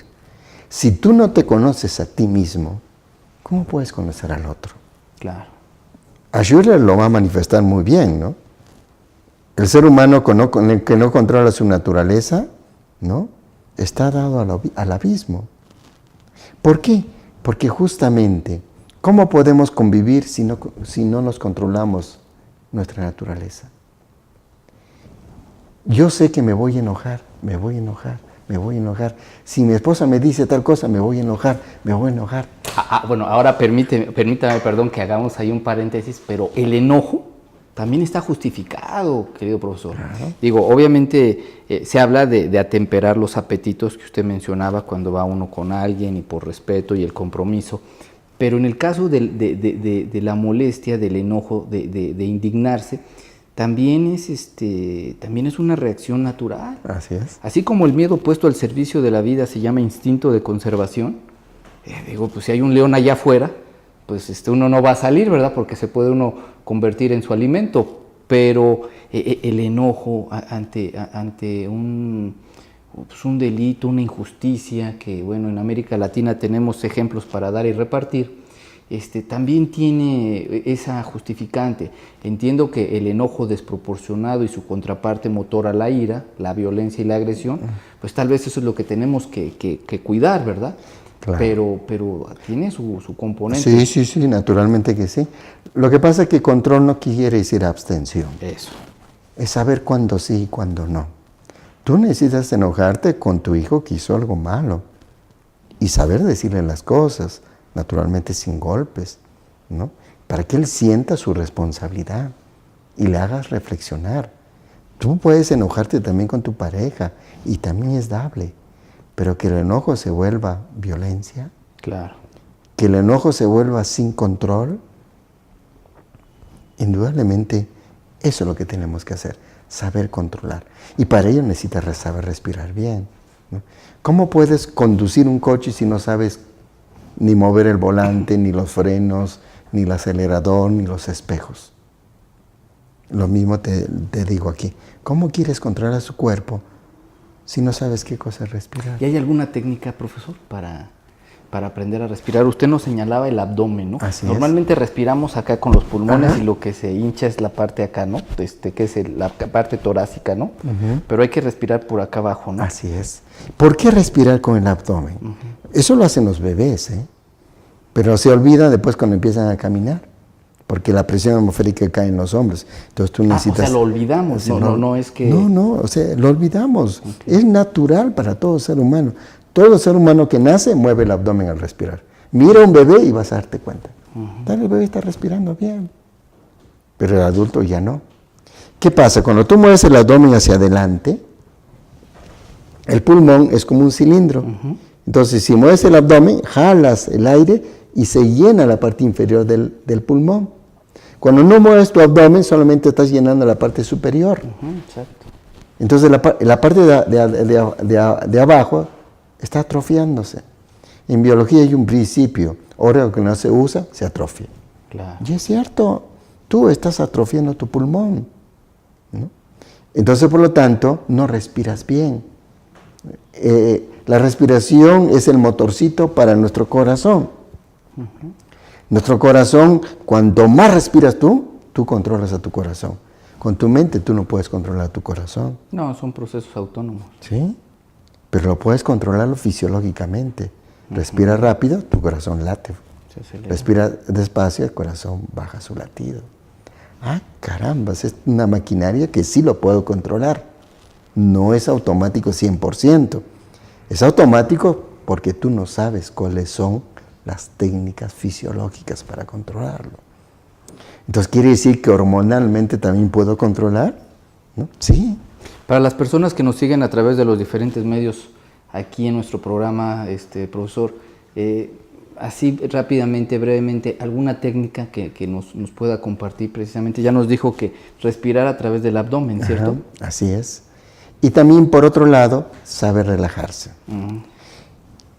Si tú no te conoces a ti mismo, ¿cómo puedes conocer al otro?
Claro.
Schiller lo va a manifestar muy bien, ¿no? El ser humano que no controla su naturaleza, ¿no?, está dado al abismo. ¿Por qué? Porque justamente, ¿cómo podemos convivir si no nos controlamos nuestra naturaleza? Yo sé que me voy a enojar. Si mi esposa me dice tal cosa, me voy a enojar.
Bueno, ahora permítame, perdón, que hagamos ahí un paréntesis, pero el enojo también está justificado, querido profesor.
Claro.
Digo, obviamente se habla de atemperar los apetitos que usted mencionaba cuando va uno con alguien y por respeto y el compromiso, pero en el caso de la molestia, del enojo, de indignarse, también es una reacción natural.
Así es.
Así como el miedo puesto al servicio de la vida se llama instinto de conservación, pues si hay un león allá afuera, pues uno no va a salir, ¿verdad? Porque se puede uno convertir en su alimento, pero el enojo ante un delito, una injusticia, que bueno, en América Latina tenemos ejemplos para dar y repartir, también tiene esa justificante. Entiendo que el enojo desproporcionado y su contraparte motora, la ira, la violencia y la agresión, pues tal vez eso es lo que tenemos que cuidar, ¿verdad? Claro. Pero tiene su componente.
Sí, naturalmente que sí. Lo que pasa es que control no quiere decir abstención.
Eso.
Es saber cuándo sí y cuándo no. Tú necesitas enojarte con tu hijo que hizo algo malo y saber decirle las cosas, naturalmente sin golpes, ¿no? Para que él sienta su responsabilidad y le hagas reflexionar. Tú puedes enojarte también con tu pareja y también es dable. Pero que el enojo se vuelva violencia,
claro,
que el enojo se vuelva sin control, indudablemente eso es lo que tenemos que hacer, saber controlar. Y para ello necesitas saber respirar bien, ¿no? ¿Cómo puedes conducir un coche si no sabes ni mover el volante, ni los frenos, ni el acelerador, ni los espejos? Lo mismo te digo aquí. ¿Cómo quieres controlar su cuerpo si no sabes qué cosa es respirar?
¿Y hay alguna técnica, profesor, para aprender a respirar? Usted nos señalaba el abdomen, ¿no?
Así
Normalmente respiramos acá con los pulmones.
Ajá.
Y lo que se hincha es la parte acá, ¿no? Que es la parte torácica, ¿no? Pero hay que respirar por acá abajo, ¿no?
Así es. ¿Por qué respirar con el abdomen? Eso lo hacen los bebés, ¿eh? Pero se olvida después cuando empiezan a caminar, porque la presión atmosférica cae en los hombros. Entonces tú necesitas...
o sea, lo olvidamos, no es que...
No, o sea, lo olvidamos. Okay. Es natural para todo ser humano. Todo ser humano que nace mueve el abdomen al respirar. Mira a un bebé y vas a darte cuenta. El bebé está respirando bien, pero el adulto ya no. ¿Qué pasa? Cuando tú mueves el abdomen hacia adelante, el pulmón es como un cilindro. Entonces, si mueves el abdomen, jalas el aire y se llena la parte inferior del pulmón. Cuando no mueves tu abdomen, solamente estás llenando la parte superior.
Exacto.
Entonces la parte de abajo está atrofiándose. En biología hay un principio, órgano que no se usa, se atrofia.
Claro.
Y es cierto, tú estás atrofiando tu pulmón, ¿no? Entonces, por lo tanto, no respiras bien. La respiración es el motorcito para nuestro corazón. Nuestro corazón, cuanto más respiras tú controlas a tu corazón. Con tu mente tú no puedes controlar tu corazón.
No, son procesos autónomos.
Sí, pero lo puedes controlarlo fisiológicamente. Respira rápido, tu corazón late. Respira despacio, el corazón baja su latido. Ah, caramba, es una maquinaria que sí lo puedo controlar. No es automático 100%. Es automático porque tú no sabes cuáles son las técnicas fisiológicas para controlarlo. Entonces, ¿quiere decir que hormonalmente también puedo controlar? ¿No? Sí.
Para las personas que nos siguen a través de los diferentes medios aquí en nuestro programa, profesor, así rápidamente, brevemente, alguna técnica que nos pueda compartir precisamente. Ya nos dijo que respirar a través del abdomen, ¿cierto?
Ajá, así es. Y también, por otro lado, saber relajarse.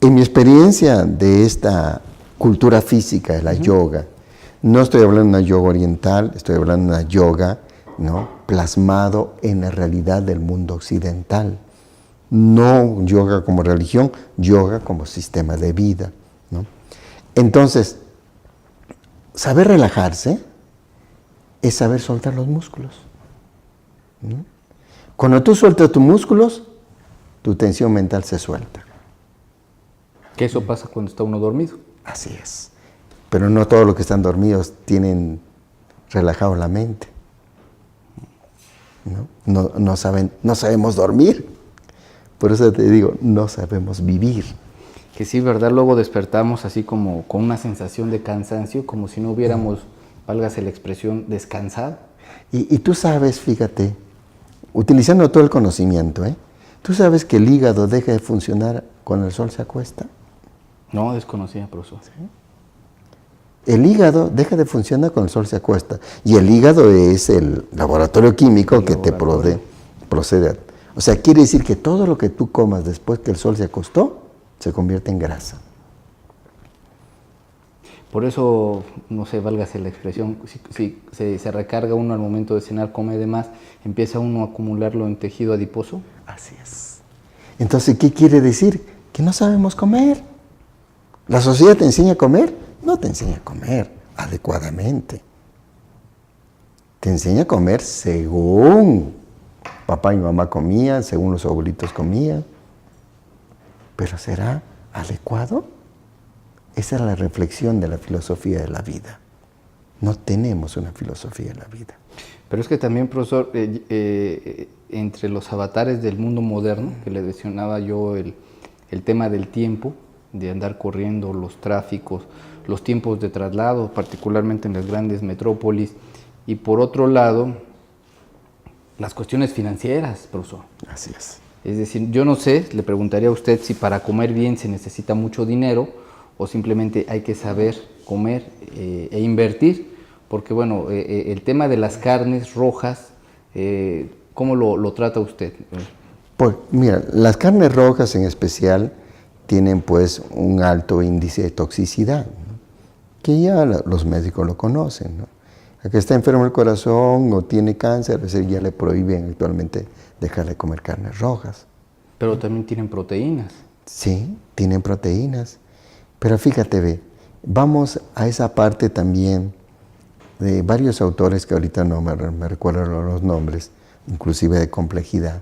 En mi experiencia de esta cultura física, de la yoga, no estoy hablando de una yoga oriental, estoy hablando de una yoga, ¿no?, plasmado en la realidad del mundo occidental. No yoga como religión, yoga como sistema de vida, ¿no? Entonces, saber relajarse es saber soltar los músculos, ¿no? Cuando tú sueltas tus músculos, tu tensión mental se suelta.
Que eso pasa cuando está uno dormido.
Así es. Pero no todos los que están dormidos tienen relajado la mente, ¿no? No sabemos dormir. Por eso te digo, no sabemos vivir.
Que sí, ¿verdad? Luego despertamos así como con una sensación de cansancio, como si no hubiéramos, válgase la expresión, descansado.
Y tú sabes, fíjate, utilizando todo el conocimiento, ¿tú sabes que el hígado deja de funcionar cuando el sol se acuesta?
No, desconocía, profesor.
¿Sí? El hígado deja de funcionar cuando el sol se acuesta. Y el hígado es el laboratorio químico que te procede. O sea, quiere decir que todo lo que tú comas después que el sol se acostó, se convierte en grasa.
Por eso, no sé, válgase la expresión, si se recarga uno al momento de cenar, come de más, empieza uno a acumularlo en tejido adiposo.
Así es. Entonces, ¿qué quiere decir? Que no sabemos comer. ¿La sociedad te enseña a comer? No te enseña a comer adecuadamente. Te enseña a comer según papá y mamá comían, según los abuelitos comían. ¿Pero será adecuado? Esa es la reflexión de la filosofía de la vida. No tenemos una filosofía de la vida.
Pero es que también, profesor, entre los avatares del mundo moderno, que le mencionaba yo el tema del tiempo, de andar corriendo, los tráficos, los tiempos de traslado, particularmente en las grandes metrópolis, y por otro lado, las cuestiones financieras, profesor.
Así es.
Es decir, yo no sé, le preguntaría a usted si para comer bien se necesita mucho dinero o simplemente hay que saber comer e invertir, porque bueno, el tema de las carnes rojas, ¿cómo lo trata usted?
Pues mira, las carnes rojas en especial tienen pues un alto índice de toxicidad, ¿no?, que ya los médicos lo conocen, ¿no? El que está enfermo del corazón o tiene cáncer, a veces ya le prohíben actualmente dejar de comer carnes rojas.
Pero también tienen proteínas.
Sí, tienen proteínas. Pero fíjate, ve, vamos a esa parte también de varios autores que ahorita no me recuerdo los nombres, inclusive de complejidad.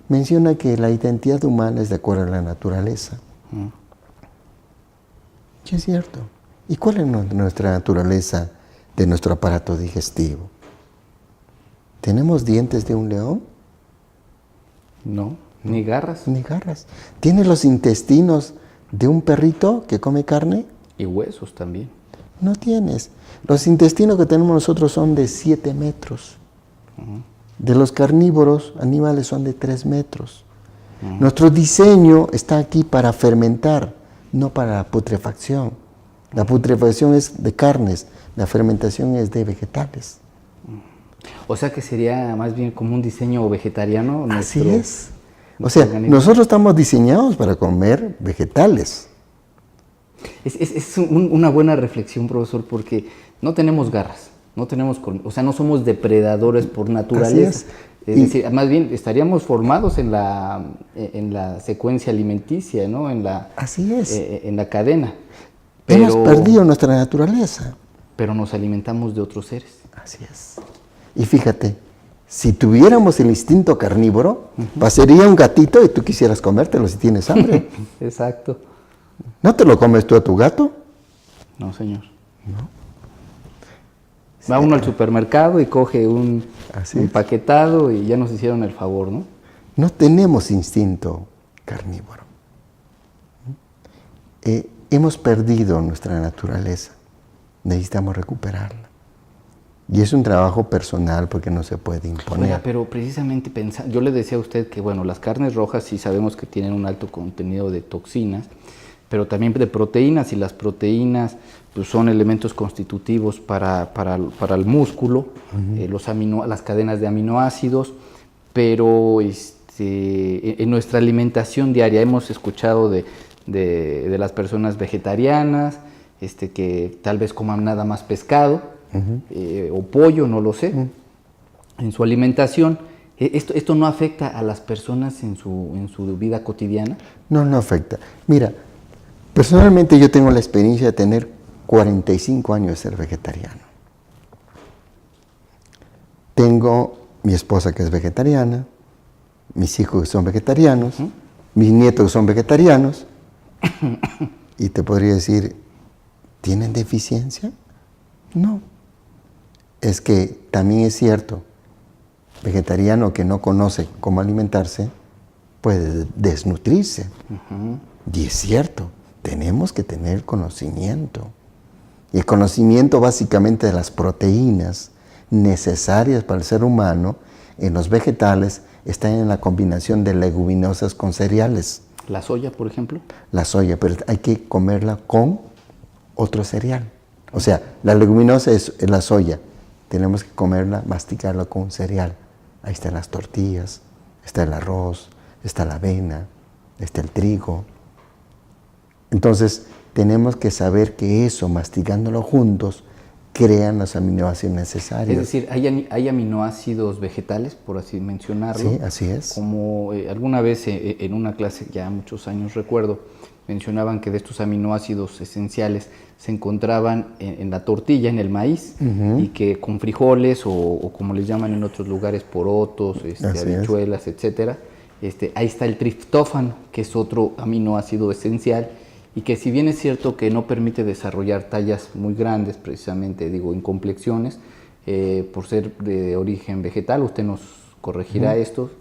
Menciona que la identidad humana es de acuerdo a la naturaleza. Sí, es cierto. ¿Y cuál es nuestra naturaleza de nuestro aparato digestivo? ¿Tenemos dientes de un león?
No, ni garras.
Ni garras. ¿Tienes los intestinos de un perrito que come carne?
Y huesos también.
No tienes. Los intestinos que tenemos nosotros son de 7 metros. De los carnívoros, animales son de 3 metros. Nuestro diseño está aquí para fermentar, no para la putrefacción. La putrefacción es de carnes, la fermentación es de vegetales.
O sea que sería más bien como un diseño vegetariano.
Así es. O sea, nosotros estamos diseñados para comer vegetales.
Es una buena reflexión, profesor, porque no tenemos garras, no somos depredadores por naturaleza. Es decir, más bien estaríamos formados en la secuencia alimenticia, ¿no?
Así es.
En la cadena.
Hemos perdido nuestra naturaleza.
Pero nos alimentamos de otros seres.
Así es. Y fíjate, si tuviéramos el instinto carnívoro, pasaría un gatito y tú quisieras comértelo si tienes hambre.
Exacto.
¿No te lo comes tú a tu gato?
No, señor.
No.
Va uno al supermercado y coge un empaquetado y ya nos hicieron el favor, ¿no?
No tenemos instinto carnívoro. Hemos perdido nuestra naturaleza. Necesitamos recuperarla. Y es un trabajo personal porque no se puede imponer.
Oiga, pero precisamente yo le decía a usted que, bueno, las carnes rojas sí sabemos que tienen un alto contenido de toxinas, pero también de proteínas, y las proteínas pues, son elementos constitutivos para el músculo, las cadenas de aminoácidos, pero en nuestra alimentación diaria hemos escuchado de las personas vegetarianas, que tal vez coman nada más pescado, o pollo, no lo sé, en su alimentación. ¿Esto no afecta a las personas en su vida cotidiana?
No, no afecta. Mira, personalmente yo tengo la experiencia de tener 45 años de ser vegetariano. Tengo mi esposa que es vegetariana, mis hijos que son vegetarianos, mis nietos que son vegetarianos, y te podría decir, ¿tienen deficiencia? No. Es que también es cierto, vegetariano que no conoce cómo alimentarse puede desnutrirse. Y es cierto, tenemos que tener conocimiento. Y el conocimiento básicamente de las proteínas necesarias para el ser humano en los vegetales está en la combinación de leguminosas con cereales.
¿La soya, por ejemplo?
La soya, pero hay que comerla con otro cereal. O sea, la leguminosa es la soya. Tenemos que comerla, masticarla con un cereal. Ahí están las tortillas, está el arroz, está la avena, está el trigo. Entonces, tenemos que saber que eso, masticándolo juntos, crean los aminoácidos necesarios.
Es decir, hay aminoácidos vegetales, por así mencionarlo.
Sí, así es.
Como alguna vez en una clase, ya muchos años recuerdo, mencionaban que de estos aminoácidos esenciales se encontraban en la tortilla, en el maíz, y que con frijoles o como les llaman en otros lugares, porotos, habichuelas, etcétera, ahí está el triptófano, que es otro aminoácido esencial, y que si bien es cierto que no permite desarrollar tallas muy grandes, precisamente digo en complexiones, por ser de origen vegetal, usted nos corregirá esto,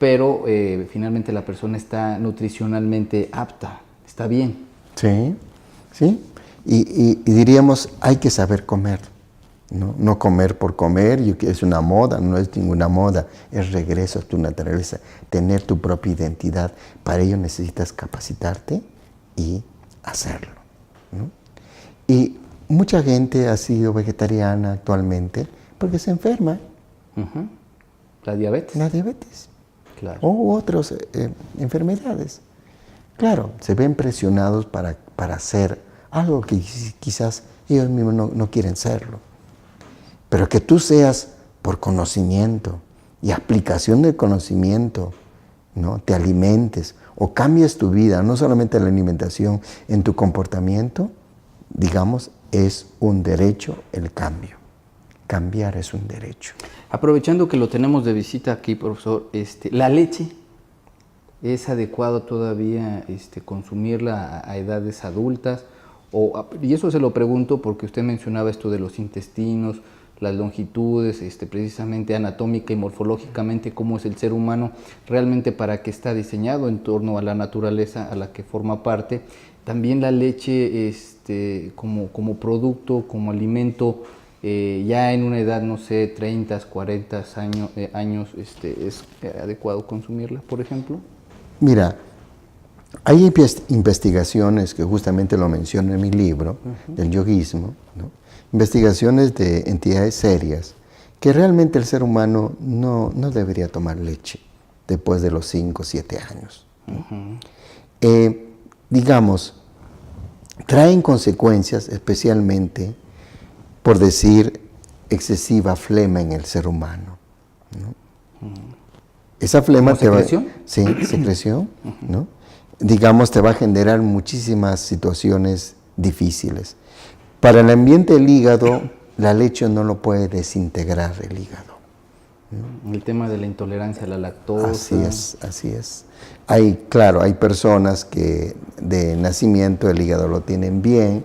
pero finalmente la persona está nutricionalmente apta, está bien.
Sí, sí, y diríamos, hay que saber comer, ¿no? No comer por comer, es una moda, no es ninguna moda, es regreso a tu naturaleza, tener tu propia identidad. Para ello necesitas capacitarte y hacerlo, ¿no? Y mucha gente ha sido vegetariana actualmente porque se enferma.
¿La diabetes?
La diabetes.
Claro.
O otras enfermedades. Claro, se ven presionados para hacer algo que quizás ellos mismos no quieren serlo. Pero que tú seas por conocimiento y aplicación del conocimiento, ¿no? Te alimentes o cambies tu vida, no solamente la alimentación, en tu comportamiento, digamos, es un derecho el cambio. Cambiar es un derecho.
Aprovechando que lo tenemos de visita aquí, profesor, ¿la leche es adecuado todavía consumirla a edades adultas? Y eso se lo pregunto porque usted mencionaba esto de los intestinos, las longitudes, precisamente anatómica y morfológicamente, cómo es el ser humano, realmente para qué está diseñado en torno a la naturaleza a la que forma parte. También la leche como producto, como alimento, ya en una edad, no sé, 30, 40 años, ¿es adecuado consumirla, por ejemplo?
Mira, hay investigaciones que justamente lo menciono en mi libro, del yoguismo, ¿no? Investigaciones de entidades serias, que realmente el ser humano no debería tomar leche después de los 5 o 7 años. Digamos, traen consecuencias, especialmente por decir excesiva flema en el ser humano, ¿no? Esa flema te va, sí, secreción, ¿no? Digamos, te va a generar muchísimas situaciones difíciles. Para el ambiente del hígado, la leche no lo puede desintegrar el hígado, ¿no?
El tema de la intolerancia a la lactosa.
Así es. Claro, hay personas que de nacimiento el hígado lo tienen bien,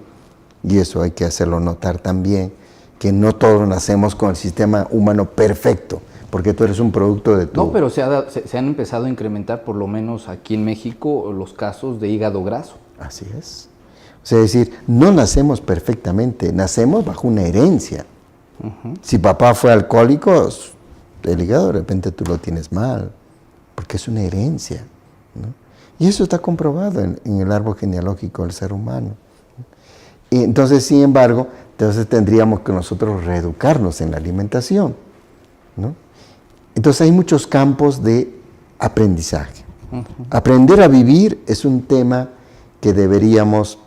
y eso hay que hacerlo notar también, que no todos nacemos con el sistema humano perfecto, porque tú eres un producto de tu...
No, pero se han empezado a incrementar, por lo menos aquí en México, los casos de hígado graso.
Así es. O sea, es decir, no nacemos perfectamente, nacemos bajo una herencia. Si papá fue alcohólico, el hígado de repente tú lo tienes mal, porque es una herencia, ¿no? Y eso está comprobado en el árbol genealógico del ser humano. Y entonces, sin embargo, entonces tendríamos que nosotros reeducarnos en la alimentación, ¿no? Entonces hay muchos campos de aprendizaje. Aprender a vivir es un tema que deberíamos,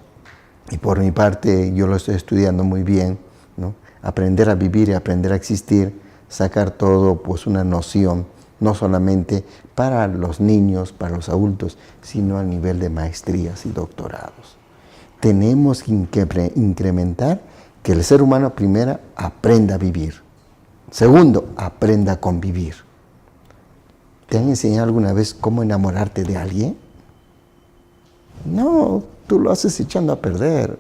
y por mi parte yo lo estoy estudiando muy bien, ¿no? Aprender a vivir y aprender a existir, sacar todo, pues una noción, no solamente para los niños, para los adultos, sino a nivel de maestrías y doctorados. Tenemos que incrementar que el ser humano, primero, aprenda a vivir. Segundo, aprenda a convivir. ¿Te han enseñado alguna vez cómo enamorarte de alguien? No, tú lo haces echando a perder.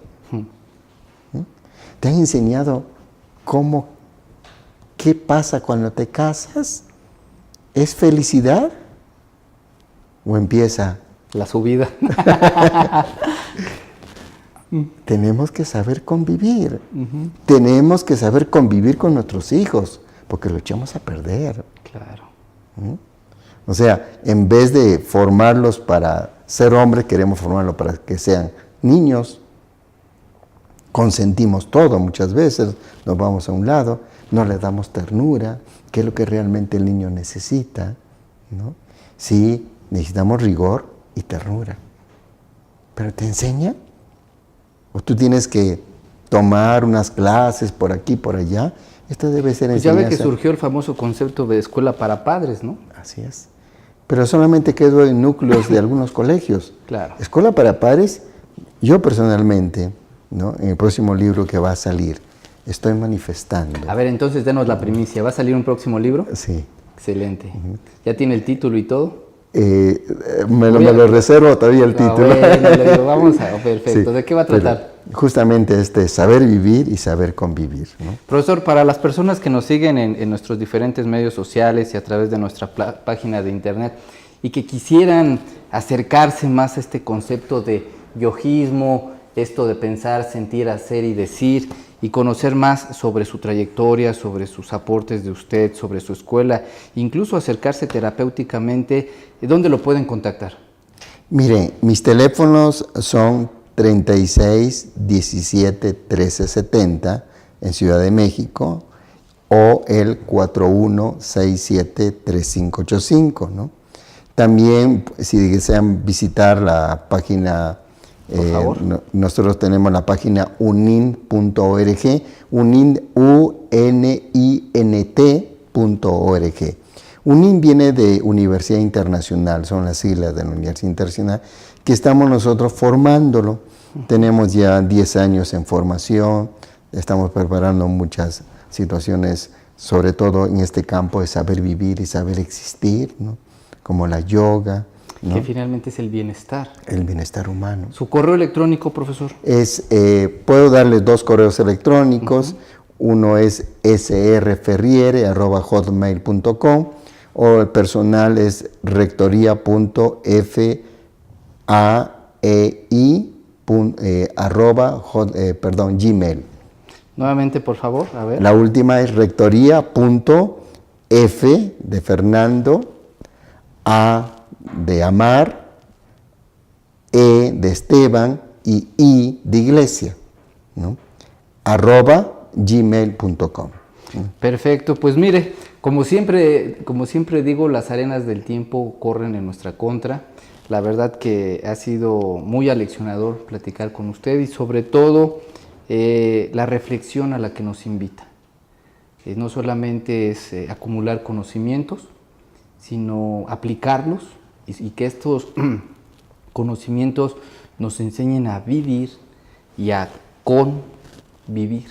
¿Te han enseñado qué pasa cuando te casas? ¿Es felicidad? ¿O empieza
la subida?
Tenemos que saber convivir. Tenemos que saber convivir con nuestros hijos, porque lo echamos a perder.
Claro.
O sea, en vez de formarlos para ser hombres, queremos formarlos para que sean niños. Consentimos todo muchas veces, nos vamos a un lado, no le damos ternura, que es lo que realmente el niño necesita, ¿no? Sí, necesitamos rigor y ternura. ¿Pero te enseña? ¿O tú tienes que tomar unas clases por aquí, por allá? Esto debe ser enseñanza.
Ya ve que surgió el famoso concepto de escuela para padres, ¿no?
Así es. Pero solamente quedó en núcleos de algunos colegios.
Claro.
Escuela para padres, yo personalmente, ¿no? En el próximo libro que va a salir, estoy manifestando.
A ver, entonces denos la primicia. ¿Va a salir un próximo libro?
Sí.
Excelente. ¿Ya tiene el título y todo?
Me lo reservo todavía el título.
Bueno, vamos a... Perfecto. Sí, ¿de qué va a tratar?
Justamente saber vivir y saber convivir, ¿no?
Profesor, para las personas que nos siguen en nuestros diferentes medios sociales y a través de nuestra página de internet y que quisieran acercarse más a este concepto de yojismo, esto de pensar, sentir, hacer y decir, y conocer más sobre su trayectoria, sobre sus aportes de usted, sobre su escuela, incluso acercarse terapéuticamente, ¿dónde lo pueden contactar?
Mire, mis teléfonos son 36 17 13 70 en Ciudad de México o el 4167 3585, ¿no? También, si desean visitar la página,
por favor.
Nosotros tenemos la página unint.org, unint.org. UNIN viene de Universidad Internacional, son las siglas de la Universidad Internacional, que estamos nosotros formándolo. Tenemos ya 10 años en formación, estamos preparando muchas situaciones, sobre todo en este campo de saber vivir y saber existir, ¿no? Como la yoga, ¿no?
Que finalmente es el bienestar.
El bienestar humano.
¿Su correo electrónico, profesor?
Puedo darle 2 correos electrónicos. Uno es srferriere@hotmail.com o el personal es rectoría.fai@gmail.
Nuevamente, por favor, a ver.
La última es rectoría.f de Fernando, A de Amar, E de Esteban y I de Iglesia, ¿no? @gmail.com.
Perfecto, pues mire, como siempre digo, las arenas del tiempo corren en nuestra contra. La verdad que ha sido muy aleccionador platicar con usted y sobre todo la reflexión a la que nos invita. No solamente es acumular conocimientos, sino aplicarlos y que estos conocimientos nos enseñen a vivir y a convivir.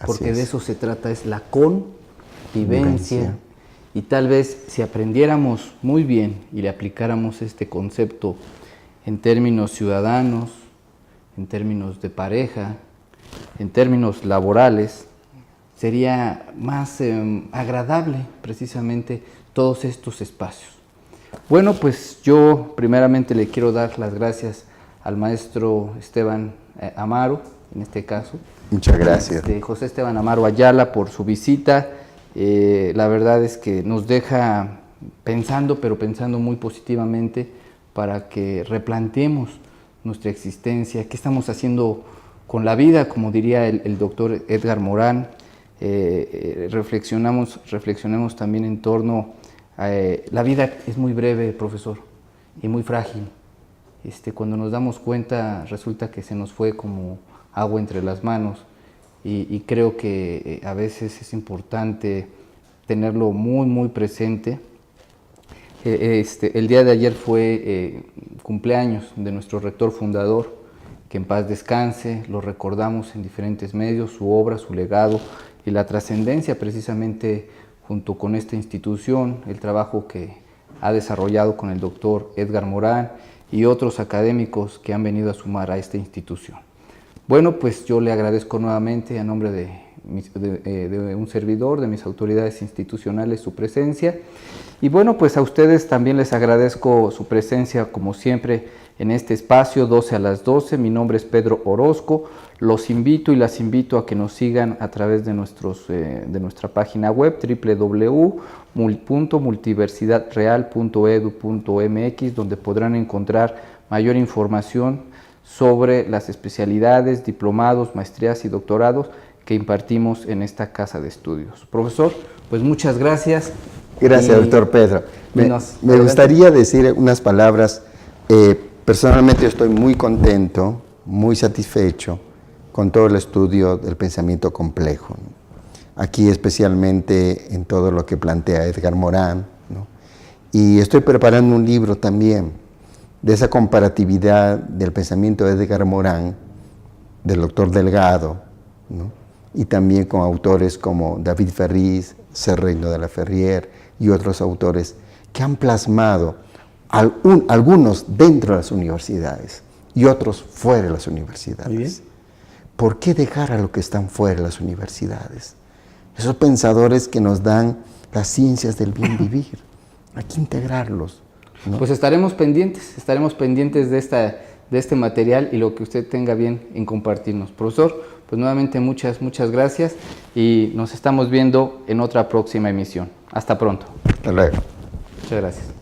Porque de eso se trata, es la convivencia. Y tal vez si aprendiéramos muy bien y le aplicáramos este concepto en términos ciudadanos, en términos de pareja, en términos laborales, sería más agradable precisamente todos estos espacios. Bueno, pues yo primeramente le quiero dar las gracias al maestro Esteban Amaro en este caso.
Muchas gracias.
José Esteban Amaro Ayala, por su visita. La verdad es que nos deja pensando, pero pensando muy positivamente, para que replanteemos nuestra existencia, qué estamos haciendo con la vida, como diría el doctor Edgar Morán. Reflexionemos también en torno a la vida. Es muy breve, profesor, y muy frágil. Cuando nos damos cuenta, resulta que se nos fue como agua entre las manos, y creo que a veces es importante tenerlo muy, muy presente. El día de ayer fue cumpleaños de nuestro rector fundador, que en paz descanse. Lo recordamos en diferentes medios, su obra, su legado y la trascendencia precisamente junto con esta institución, el trabajo que ha desarrollado con el doctor Edgar Morán y otros académicos que han venido a sumar a esta institución. Bueno, pues yo le agradezco nuevamente a nombre de un servidor, de mis autoridades institucionales, su presencia. Y bueno, pues a ustedes también les agradezco su presencia, como siempre, en este espacio 12 a las 12. Mi nombre es Pedro Orozco. Los invito y las invito a que nos sigan a través de nuestra página web www.multiversidadreal.edu.mx, donde podrán encontrar mayor información sobre las especialidades, diplomados, maestrías y doctorados que impartimos en esta casa de estudios. Profesor, pues muchas gracias.
Gracias, doctor Pedro. Me gustaría decir unas palabras. Personalmente yo estoy muy contento, muy satisfecho con todo el estudio del pensamiento complejo, ¿no? Aquí especialmente en todo lo que plantea Edgar Morán, ¿no? Y estoy preparando un libro también de esa comparatividad del pensamiento de Edgar Morán, del doctor Delgado, ¿no? Y también con autores como David Ferriz, Serreño de la Ferrier y otros autores que han plasmado algunos dentro de las universidades y otros fuera de las universidades. ¿Por qué dejar a los que están fuera de las universidades? Esos pensadores que nos dan las ciencias del bien vivir, hay que integrarlos, ¿no?
Pues estaremos pendientes de este material y lo que usted tenga bien en compartirnos. Profesor, pues nuevamente muchas gracias y nos estamos viendo en otra próxima emisión. Hasta pronto.
Hasta luego.
Muchas gracias.